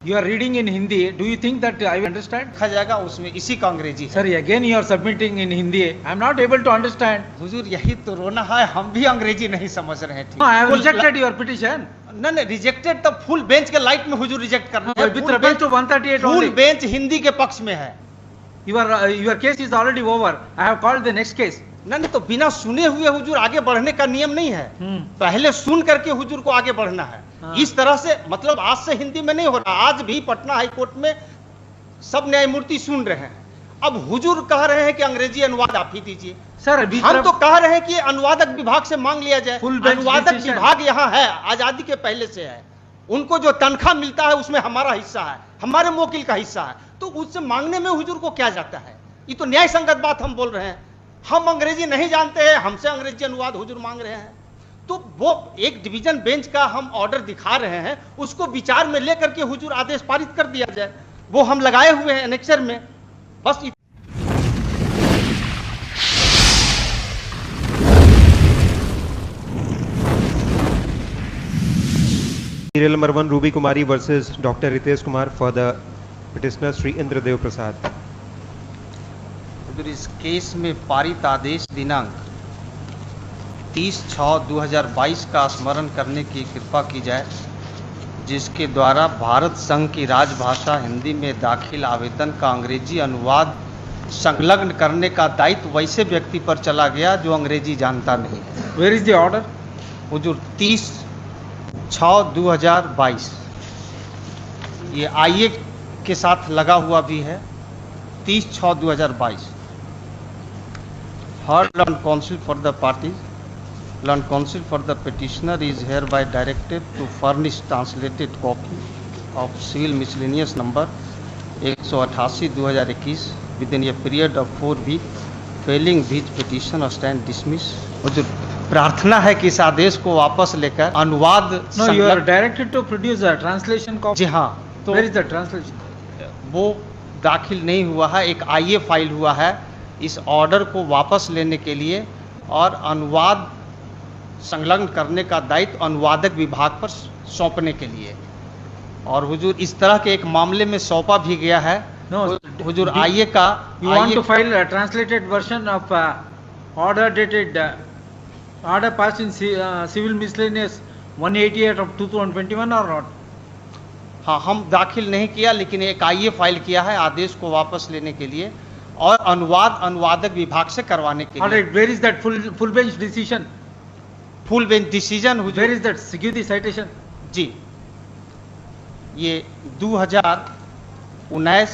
You are reading in Hindi. Do you think that I will understand? लिखा जाएगा उसमें इसी का अंग्रेजी है। Sir, again you are submitting in Hindi. I am not able to understand. हुजूर यही तो रोना है, हम भी अंग्रेजी नहीं समझ रहे थे। No, I have rejected your petition. नहीं रिजेक्टेड तो फुल बेंच के लाइट में हुजूर रिजेक्ट कर रहे हैं। With reference to 138 full only. Bench Hindi के पक्ष में है। Your case is already over. I have called the next case. नहीं तो बिना सुने हुए हुजूर आगे बढ़ने का नियम नहीं है। पहले सुन करके हुजूर को आगे बढ़ना है। इस तरह से मतलब आज से हिंदी में नहीं हो रहा। आज भी पटना हाई कोर्ट में सब न्यायमूर्ति सुन रहे हैं। अब हुजूर कह रहे हैं कि अंग्रेजी अनुवाद आप ही दीजिए। सर हम तो कह रहे हैं कि अनुवादक विभाग से मांग लिया जाए। अनुवादक विभाग यहाँ है, आजादी के पहले से है। उनको जो तनख्वाह मिलता है उसमें हमारा हिस्सा है, हमारे मोकिल का हिस्सा है, तो उससे मांगने में हुजूर को क्या जाता है? ये तो न्याय संगत बात हम बोल रहे हैं। हम अंग्रेजी नहीं जानते हैं, हमसे अंग्रेजी अनुवाद हुजूर मांग रहे हैं। तो वो एक डिवीजन बेंच का हम ऑर्डर दिखा रहे हैं, उसको विचार में लेकर के हुजूर आदेश पारित कर दिया जाए। वो हम लगाए हुए हैं एनेक्सर में। बस Serial number 1 Ruby Kumari versus Dr. Ritesh Kumar for the petitioner Sri Indradev Prasad. इस केस में पारित आदेश दिनांक 30/6/2022 का स्मरण करने की कृपा की जाए, जिसके द्वारा भारत संघ की राजभाषा हिंदी में दाखिल आवेदन का अंग्रेजी अनुवाद संलग्न करने का दायित्व वैसे व्यक्ति पर चला गया जो अंग्रेजी जानता नहीं है। Where is the order? हुजूर 30/6/2022 ये आईए के साथ लगा हुआ भी है। 30/6/2022 Heard Learned Counsel for the parties. Learned Counsel for the petitioner is hereby directed to furnish translated copy of Civil Miscellaneous number 188/2021 within a period of 4 weeks. Failing which petition or stand dismiss. प्रार्थना है कि इस आदेश को वापस लेकर अनुवाद No, you are directed to produce a translation copy. जी हाँ, तो Where is the translation? वो दाखिल नहीं हुआ है, एक आईए फाइल हुआ है इस ऑर्डर को वापस लेने के लिए और अनुवाद संलग्न करने का दायित्व अनुवादक विभाग पर सौंपने के लिए। और हुजूर इस तरह के एक मामले में सौंपा भी गया है। No, हुजूर आईए का You want to file a translated version of order dated order passed in Civil Miscellaneous 188 of 2021 or not? हाँ, हम दाखिल नहीं किया, लेकिन एक आईए फाइल किया है आदेश को वापस लेने के लिए और अनुवाद अनुवादक विभाग से करवाने के All लिए। right, where is that full bench decision? Full bench decision Where हुजूर is that? Give the citation. जी, ये 2019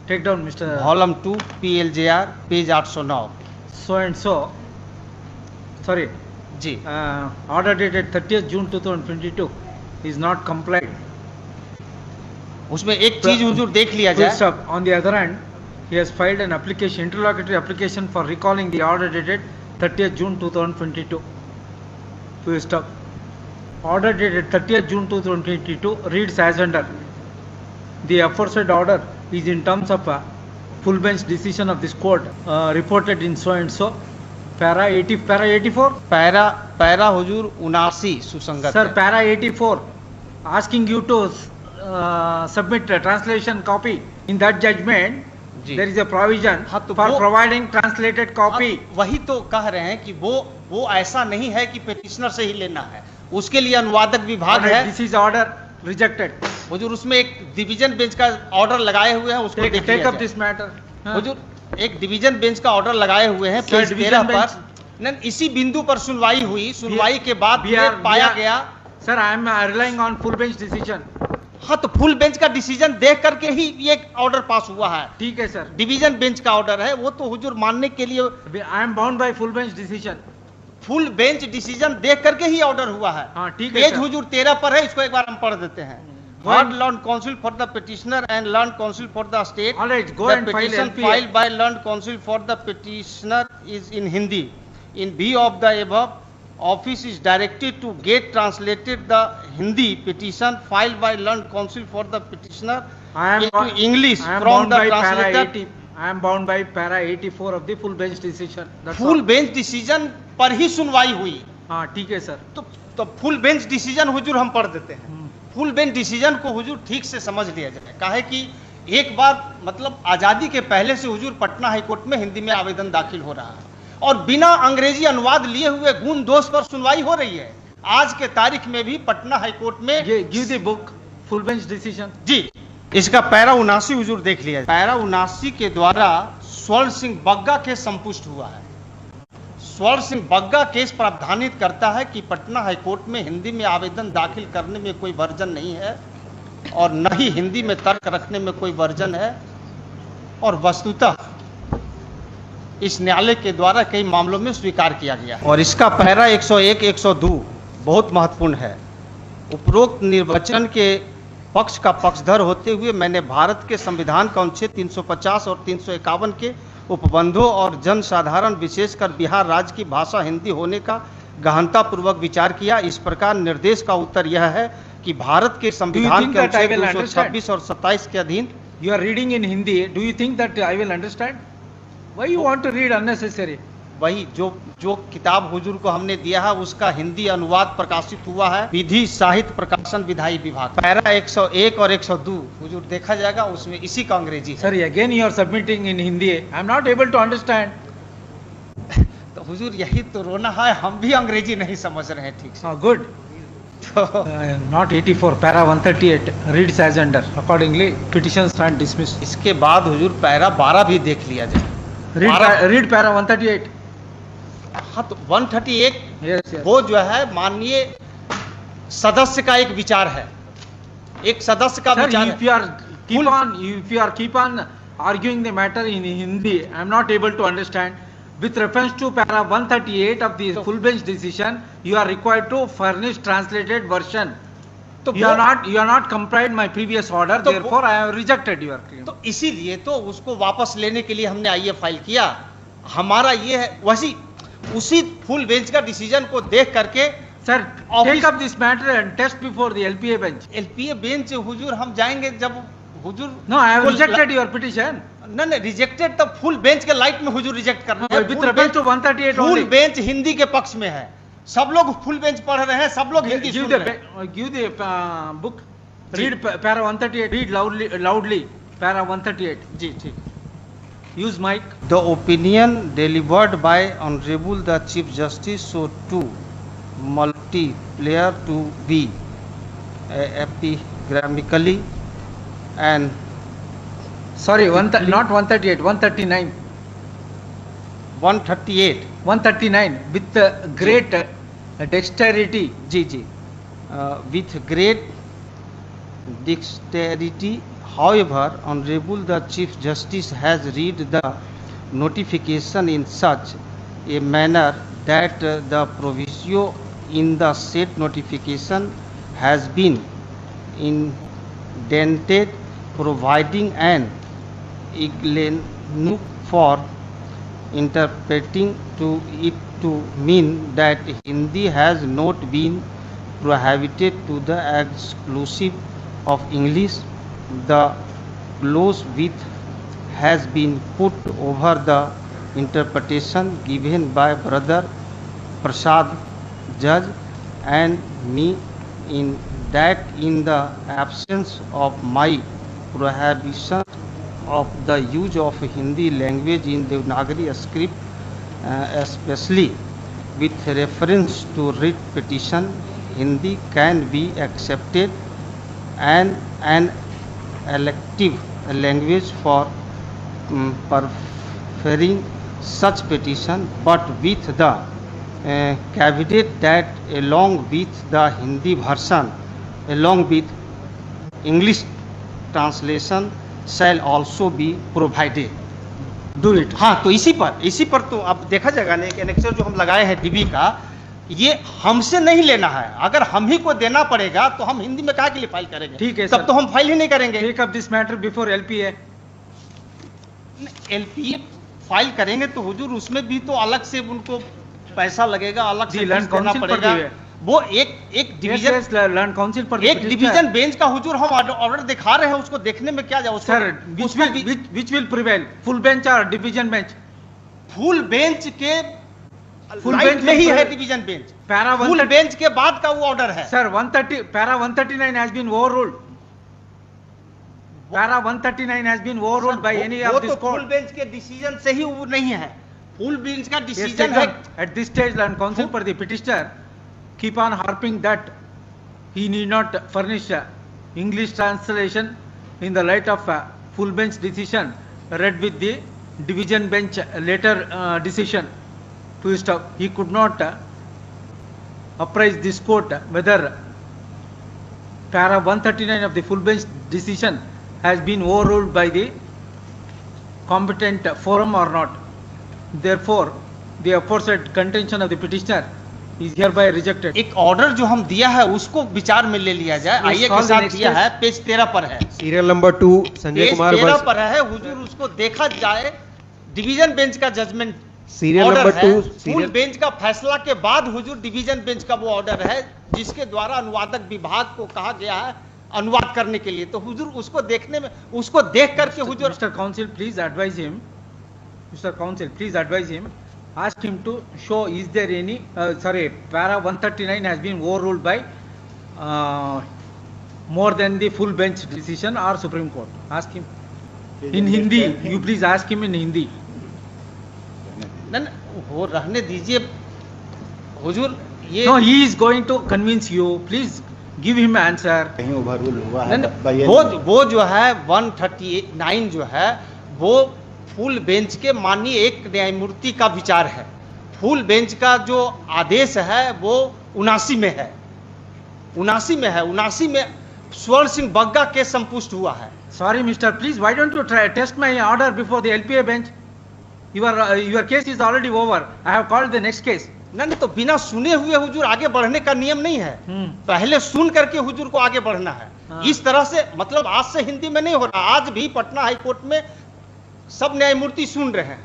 Take down, Mr. Volume 2 PLJR page 809। So and so. Sorry. जी, Order dated 30th June 2022 is not complied. उसमें एक चीज हुजूर देख लिया Full जाए। stop. On the other hand, he has filed an application, interlocutory application for recalling the order dated 30th June 2022. Full stop. Order dated 30th June 2022 reads as under. The aforesaid order is in terms of a full bench decision of this court reported in so and so. Para 84. Para हुजूर 79 सुसंगत Sir, है। para 84 asking you to submit a translation copy. In that judgment, ji. there is a provision हाँ, तो for वो- providing translated copy. अब वही तो कह रहे हैं कि वो ऐसा नहीं है कि पेटिशनर से ही लेना है, उसके लिए अनुवादक विभाग Alright, है। this is order rejected. हुजूर उसमें एक डिवीजन बेंच का ऑर्डर लगाए हुए हैं, उसको देख Take लिया up जाए। this matter. हुजूर एक डिवीजन बेंच का ऑर्डर लगाए हुए हैं Sir, पेज division 13 bench- पर। नहीं, इसी बिंदु पर सुनवाई हुई, सुनवाई के बाद We ये are- पाया we are- गया। Sir, I am relying on full bench decision. हाँ, तो फुल बेंच का डिसीजन देख करके ही ये ऑर्डर पास हुआ है। ठीक है सर. डिवीजन बेंच का ऑर्डर है, वो तो हुजूर मानने के लिए I am bound by full bench decision. Full bench decision देख करके ही ऑर्डर हुआ है। हाँ, ठीक है पेज सर. हुजूर 13 पर है, इसको एक बार हम पढ़ देते हैं। Go ahead. Heard learned counsel for the petitioner and learned counsel for the state. All right, go The and file petition LPA. filed by learned counsel for the petitioner is in Hindi. In view of the above, office is directed to get translated the Hindi petition filed by learned counsel for the petitioner I am into English I am from bound the by para translator. 80. I am bound by para 84 of the full bench decision. That's full all. Bench decision पर ही सुनवाई हुई, हाँ, ठीक है sir. तो full bench decision हुजूर हम पढ़ देते हैं। फुल बेंच डिसीजन को हुजूर ठीक से समझ लिया जाए। काहे कि एक बार मतलब आज़ादी के पहले से हुजूर पटना हाईकोर्ट में हिंदी में आवेदन दाखिल हो रहा है और बिना अंग्रेजी अनुवाद लिए हुए गुण दोष पर सुनवाई हो रही है। आज के तारीख में भी पटना हाईकोर्ट में give the book full bench decision. जी, इसका पैरा 79 हुजूर देख लिया। पैरा 79 के द्वारा स्वर्ण सिंह बग्गा केस संपुष्ट हुआ है। स्वर्ण सिंह बग्गा केस प्रावधानित करता है कि पटना हाईकोर्ट में हिंदी में आवेदन दाखिल करने में कोई वर्जन नहीं है और न ही हिंदी में तर्क रखने में कोई वर्जन है और वस्तुतः इस न्यायालय के द्वारा कई मामलों में स्वीकार किया गया और इसका पैरा 101, 102 बहुत महत्वपूर्ण है। उपरोक्त निर्वचन के पक्ष का पक्षधर होते हुए मैंने भारत के संविधान का अनुच्छेद 350 और 351 के उपबंधों और जनसाधारण विशेषकर बिहार राज्य की भाषा हिंदी होने का गहनतापूर्वक विचार किया। इस प्रकार निर्देश का उत्तर यह है कि भारत के संविधान के अनुच्छेद 226 और 27 के अधीन। You are reading in Hindi. Do you think that I will understand? Why you want to read unnecessary? वही जो किताब हुजूर को हमने दिया है उसका हिंदी अनुवाद प्रकाशित हुआ है विधि साहित्य प्रकाशन विधायी विभाग। पैरा 101 और 102 हुजूर देखा जाएगा, उसमें इसी का अंग्रेजी है। Sorry, again you are submitting in Hindi. I am not able to understand. तो हुजूर यही तो रोना है, हम भी अंग्रेजी नहीं समझ रहे हैं ठीक से। Good. Not 84, para 138 reads as under. Accordingly, petition stand dismissed. इसके बाद हुजूर पैरा 12 भी देख लिया जाए। Read para 138. हाँ तो 138 Yes. वो जो है माननीय सदस्य का एक विचार है, एक सदस्य का Sir, विचार if you are keep on arguing the matter in Hindi, I am not able to understand. With reference to para 138 of the full bench decision, you are required to furnish translated version. तो You are not complied my previous order, तो therefore I have rejected your claim. तो इसीलिए तो उसको वापस लेने के लिए हमने आईए फाइल किया। हमारा ये है वैसी उसी फुल बेंच का डिसीजन को देख करके Sir, take up this matter and test before the LPA bench. LPA bench हुजूर हम जाएंगे जब हुजूर No, I have rejected your petition. नहीं रिजेक्टेड तब फुल बेंच के लाइट में हुजूर रिजेक्ट करना है। With reference to 138 full only. Bench Hindi के पक्ष में है, सब लोग फुल बेंच पढ़ रहे हैं, सब लोग हिंदी सुन रहे हैं। Give the book. Read para 138. Read loudly. Para 138. जी ठीक। Use mic. The opinion delivered by Honorable the Chief Justice so too multiplayer to be epigrammatically and Sorry, not 138, 139. 138 139 with great dexterity. Ji with great dexterity. However, Honorable the Chief Justice has read the notification in such a manner that the proviso in the said notification has been indented, providing an ignoble for interpreting to it to mean that Hindi has not been prohibited to the exclusive of English. The clause with has been put over the interpretation given by Brother Prasad Judge and me in that in the absence of my prohibition of the use of Hindi language in Devanagari script, especially with reference to writ petition, Hindi can be accepted and an elective language for preferring such petition, but with the caveat that along with the Hindi version, along with English translation shall also be provided. Do it. हाँ तो इसी पर तो अब देखा जाएगा ना, एक एनेक्सर जो हम लगाए हैं डीबी का, ये हमसे नहीं लेना है। अगर हम ही को देना पड़ेगा तो हम हिंदी में काहे के लिए फाइल करेंगे? ठीक है तब सर। तो हम फाइल ही नहीं करेंगे। Take up this matter before LPA. LPA file करेंगे तो हुजूर उसमें भी तो अलग से उनको पैसा लगेगा, अलग से लैंड देना काउंसिल पर पड़ेगा। भी है। वो एक डिवीजन लैंड काउंसिल पर एक डिवीजन बेंच का हुजूर हम ऑर्डर दिखा रहे हैं, उसको देखने में क्या जाए? Sir, which will prevail, full bench or division bench? Full bench के Full लाइट bench में ही में- है division bench, Para full 130 bench के बाद का वो ऑर्डर है। Sir, 130, para 139 has been overruled. Para 139 has been overruled by any वो of this तो फुल court. बेंच के डिसीजन से ही वो नहीं है, फुल बेंच का Yes, डिसीजन taken. है। At this stage, and counsel for the petitioner keep on harping that he need not furnish English translation in the light of full bench decision read with the division bench later decision to stop. He could not apprise this court whether para 139 of the full bench decision has been overruled by the competent forum or not. Therefore, the aforesaid contention of the petitioner is hereby rejected. एक order जो हम दिया है उसको विचार में ले लिया जाए। Yes, आइए call के the साथ next दिया case. है, पेज 13 पर है, serial number 2 Sanjay page Kumar 13 versus पर है हुजूर, उसको देखा जाए। डिवीजन बेंच का जजमेंट सीरियल ऑर्डर नंबर है, 2 फुल सीरियल बेंच का फैसला के बाद हुजूर डिवीजन बेंच का वो ऑर्डर है जिसके द्वारा अनुवादक विभाग को कहा गया है अनुवाद करने के लिए। तो हुजूर उसको देखने में, उसको देख करके हुजूर Mr. Counsel, please advise him. Mr. Counsel, please advise him. Ask him to show is there any, para 139 has been overruled by more than the full bench decision or Supreme Court. Ask him. In Hindi, you please ask him in Hindi. न वो रहने दीजिए हुजूर, ये No, he is going to convince you. Please give him answer. कहीं overrule हुआ न, है न, by any- वो जो है 139 जो है वो फुल बेंच के माननीय एक न्यायमूर्ति का विचार है। फुल बेंच का जो आदेश है वो 79 में है, 79 में है, 79 में स्वर्ण सिंह बग्गा केस संपुष्ट हुआ है। Sorry, Mister. Please, why don't you try test my order before the LPA bench? Your case is already over. I have called the next case. नहीं तो बिना सुने हुए हुजूर आगे बढ़ने का नियम नहीं है। पहले सुन करके हुजूर को आगे बढ़ना है। हाँ। इस तरह से मतलब आज से हिंदी में नहीं हो रहा, आज भी पटना हाई कोर्ट में सब न्यायमूर्ति सुन रहे हैं।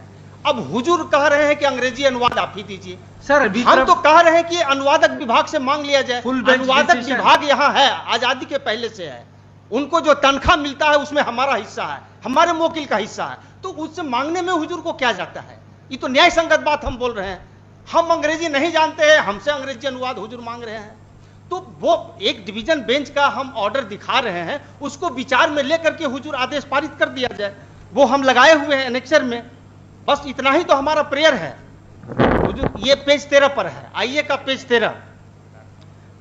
अब हुजूर कह रहे हैं कि अंग्रेजी अनुवाद आप ही दीजिए। Sir, अभी हम तो कह रहे हैं कि अनुवादक विभाग से मांग लिया जाए। Full bench अनुवादक decision. विभाग यहाँ है, आजादी के पहले से है। उनको जो तनख्वाह मिलता है उसमें हमारा हिस्सा है, हमारे मोकिल का हिस्सा है, तो उससे मांगने में हुजूर को क्या जाता है? ये तो न्याय संगत बात हम बोल रहे हैं। हम अंग्रेजी नहीं जानते हैं, हमसे अंग्रेजी अनुवाद हुजूर मांग रहे हैं। तो वो एक डिवीजन बेंच का हम ऑर्डर दिखा रहे हैं, उसको विचार में लेकर के हुजूर आदेश पारित कर दिया जाए। वो हम लगाए हुए हैं एनेक्सर में। बस इतना ही तो हमारा प्रेयर है हुजूर। ये पेज 13 पर है, आइए का page 13,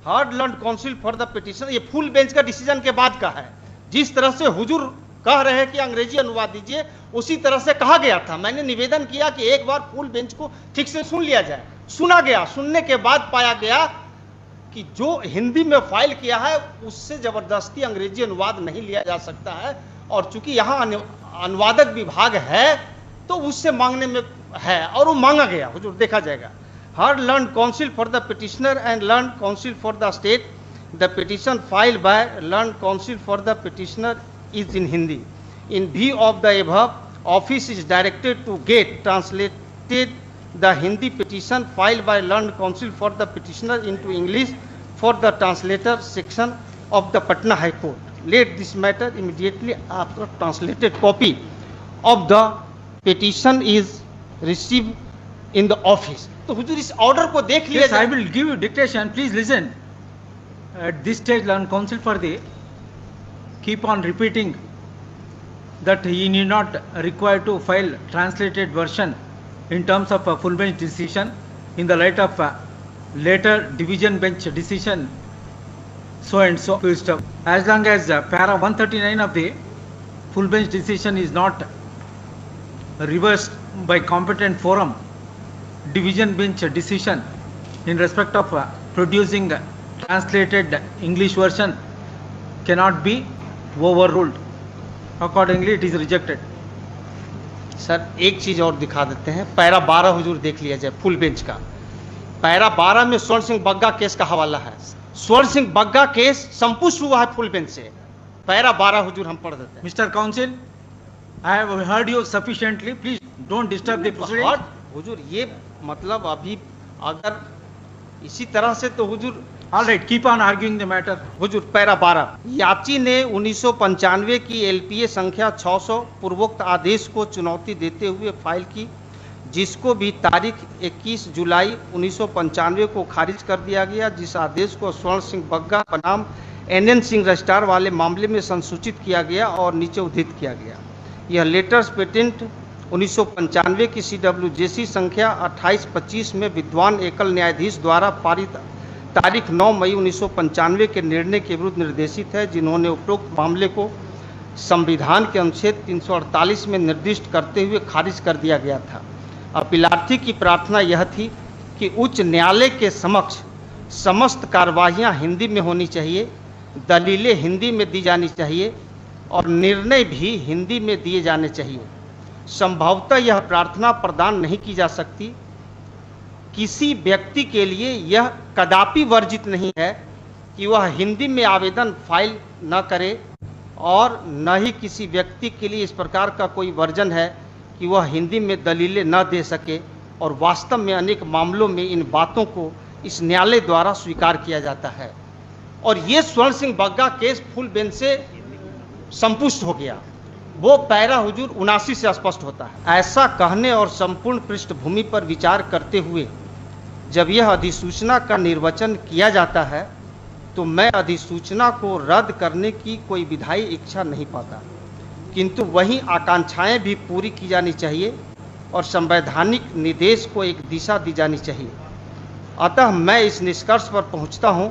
hard learn council for the petition. ये फुल बेंच का डिसीजन के बाद का है। जिस तरह से हुजूर कह रहे हैं कि अंग्रेजी अनुवाद दीजिए, उसी तरह से कहा गया था। मैंने निवेदन किया कि एक बार फुल बेंच को ठीक से सुन लिया जाए। सुना गया, सुनने के बाद पाया गया कि जो हिंदी में फाइल किया है उससे जबरदस्ती अंग्रेजी अनुवाद नहीं लिया जा सकता है, और चूंकि यहाँ अनुवादक विभाग है तो उससे मांगने में है, और वो मांगा गया हुजूर, देखा जाएगा। Hard learn council for the petitioner and learn council for the state, the petition filed by learn council for the petitioner is in Hindi. In view of the above, office is directed to get translated the Hindi petition filed by learned counsel for the petitioner into English for the translator section of the Patna High Court. Let this matter immediately after translated copy of the petition is received in the office. तो हुजूर इस order को देख लिया Yes, I जाए। will give you dictation. Please listen. At this stage, learn counsel for the keep on repeating that he need not require to file translated version in terms of a full bench decision in the light of a later division bench decision so and so full stop. As long as para 139 of the full bench decision is not reversed by competent forum, division bench decision in respect of producing translated English version cannot be overruled. Accordingly, it is rejected. Sir एक चीज और दिखा देते हैं, para 12 हुजूर देख लिया जाए full bench का। पैरा 12 में स्वर्ण सिंह बग्गा केस का हवाला है। स्वर्ण सिंह बग्गा केस संपुष्ट हुआ है फुल बेंच से। पैरा 12 हुजूर हम पढ़ देते हैं। Mr. Counsel, I have heard you sufficiently. Please don't disturb the proceedings. और हुजूर ये मतलब अभी अगर इसी तरह से तो हुजूर All right, keep on arguing the matter. Hazur para 12, याची ने 1995 की एलपीए संख्या 600 पूर्वोक्त आदेश को चुनौती देते हुए फाइल की जिसको भी तारीख 21 जुलाई 1995 को खारिज कर दिया गया, जिस आदेश को स्वर्ण सिंह बग्गा बनाम NN सिंह रजिस्ट्रार वाले मामले में संसूचित किया गया और नीचे उद्धृत किया गया। यह लेटर्स पेटेंट 1995 की CWJC संख्या 2825 में विद्वान एकल न्यायाधीश द्वारा पारित तारीख 9 मई 1995 के निर्णय के विरुद्ध निर्देशित है, जिन्होंने उपरोक्त मामले को संविधान के अनुच्छेद 348 में निर्दिष्ट करते हुए खारिज कर दिया गया था। अपीलार्थी की प्रार्थना यह थी कि उच्च न्यायालय के समक्ष समस्त कार्यवाहियां हिंदी में होनी चाहिए, दलीलें हिंदी में दी जानी चाहिए और निर्णय भी हिंदी में दिए जाने चाहिए। संभवतः यह प्रार्थना प्रदान नहीं की जा सकती। किसी व्यक्ति के लिए यह कदापि वर्जित नहीं है कि वह हिंदी में आवेदन फाइल न करे और न ही किसी व्यक्ति के लिए इस प्रकार का कोई वर्जन है कि वह हिंदी में दलीलें न दे सके, और वास्तव में अनेक मामलों में इन बातों को इस न्यायालय द्वारा स्वीकार किया जाता है। और ये स्वर्ण Singh Bagga case full bench से संपुष्ट हो गया। वो पैरा हुजूर 79 से स्पष्ट होता है। ऐसा कहने और संपूर्ण पृष्ठभूमि पर विचार करते हुए जब यह अधिसूचना का निर्वचन किया जाता है तो मैं अधिसूचना को रद्द करने की कोई विधायी इच्छा नहीं पाता, किंतु वहीं आकांक्षाएं भी पूरी की जानी चाहिए और संवैधानिक निर्देश को एक दिशा दी जानी चाहिए। अतः मैं इस निष्कर्ष पर पहुंचता हूं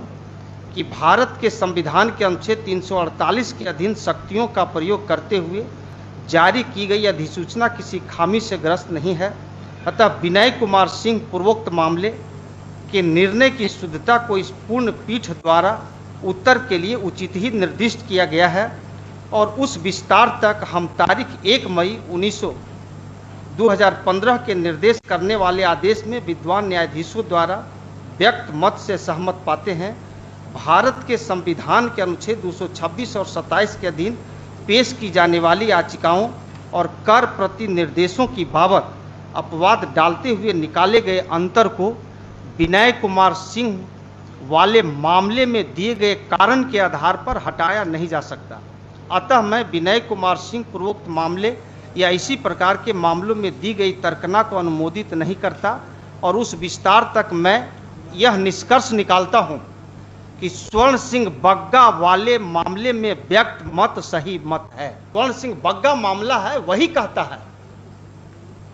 कि भारत के संविधान के अनुच्छेद 348 के अधीन शक्तियों का प्रयोग करते हुए जारी की गई अधिसूचना किसी खामी से ग्रस्त नहीं है। अतः विनय कुमार सिंह पूर्वोक्त मामले के निर्णय की शुद्धता को इस पूर्ण पीठ द्वारा उत्तर के लिए उचित ही निर्दिष्ट किया गया है और उस विस्तार तक हम तारीख 1 मई 2015 के निर्देश करने वाले आदेश में विद्वान न्यायाधीशों द्वारा व्यक्त मत से सहमत पाते हैं। भारत के संविधान के अनुच्छेद 226 और 27 के अधीन पेश की जाने वाली याचिकाओं और कर प्रति निर्देशों की बाबत अपवाद डालते हुए निकाले गए अंतर को विनय कुमार सिंह वाले मामले में दिए गए कारण के आधार पर हटाया नहीं जा सकता। अतः मैं विनय कुमार सिंह पूर्वोक्त मामले या इसी प्रकार के मामलों में दी गई तर्कना को अनुमोदित नहीं करता और उस विस्तार तक मैं यह निष्कर्ष निकालता हूं कि स्वर्ण सिंह बग्गा वाले मामले में व्यक्त मत सही मत है। स्वर्ण सिंह बग्गा मामला है वही कहता है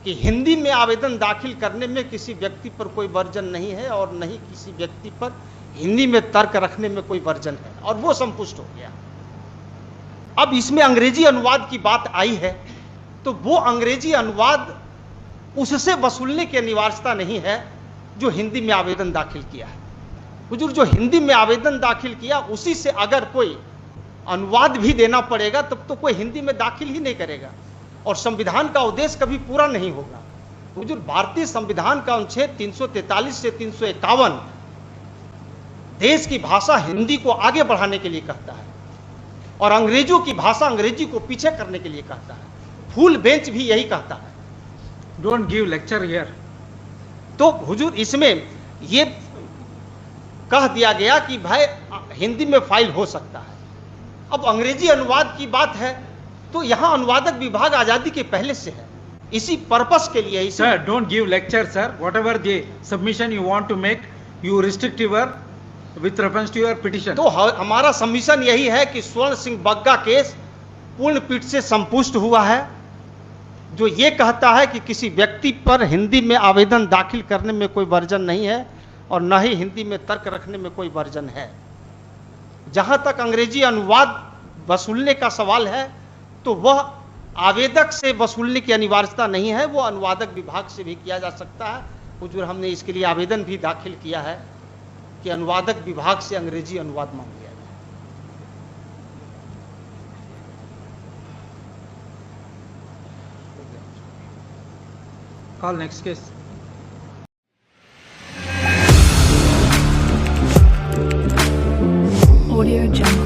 कि हिंदी में आवेदन दाखिल करने में किसी व्यक्ति पर कोई वर्जन नहीं है और नहीं किसी व्यक्ति पर हिंदी में तर्क रखने में कोई वर्जन है, और वो संपुष्ट हो गया। अब इसमें अंग्रेजी अनुवाद की बात आई है तो वो अंग्रेजी अनुवाद उससे वसूलने की अनिवार्यता नहीं है जो हिंदी में आवेदन दाखिल किया है। हुजूर जो हिंदी में आवेदन दाखिल किया उसी से अगर कोई अनुवाद भी देना पड़ेगा तब तो कोई हिंदी में दाखिल ही नहीं करेगा और संविधान का उद्देश्य कभी पूरा नहीं होगा। हुजूर भारतीय संविधान का अनुच्छेद 343 से 351 देश की भाषा हिंदी को आगे बढ़ाने के लिए कहता है और अंग्रेजों की भाषा अंग्रेजी को पीछे करने के लिए कहता है। फुल बेंच भी यही कहता है। Don't give lecture here. तो हुजूर इसमें ये कह दिया गया कि भाई हिंदी में फाइल हो सकता है। अब अंग्रेजी अनुवाद की बात है तो यहां अनुवादक विभाग आजादी के पहले से है, इसी पर्पस के लिए। Sir don't give lecture sir, whatever the submission you want to make you restrict your with reference to your petition. तो हमारा सबमिशन यही है कि स्वर्ण सिंह बग्गा केस पूर्ण पीठ से संपुष्ट हुआ है, जो ये कहता है कि किसी व्यक्ति पर हिंदी में आवेदन दाखिल करने में कोई वर्जन नहीं है और न ही हिंदी में तर्क रखने में कोई वर्जन है। जहां तक अंग्रेजी अनुवाद वसूलने का सवाल है तो वह आवेदक से वसूलने की अनिवार्यता नहीं है, वो अनुवादक विभाग से भी किया जा सकता है। हुजूर हमने इसके लिए आवेदन भी दाखिल किया है कि अनुवादक विभाग से अंग्रेजी अनुवाद मांग लिया जाए। Call next case. Audio Jungle.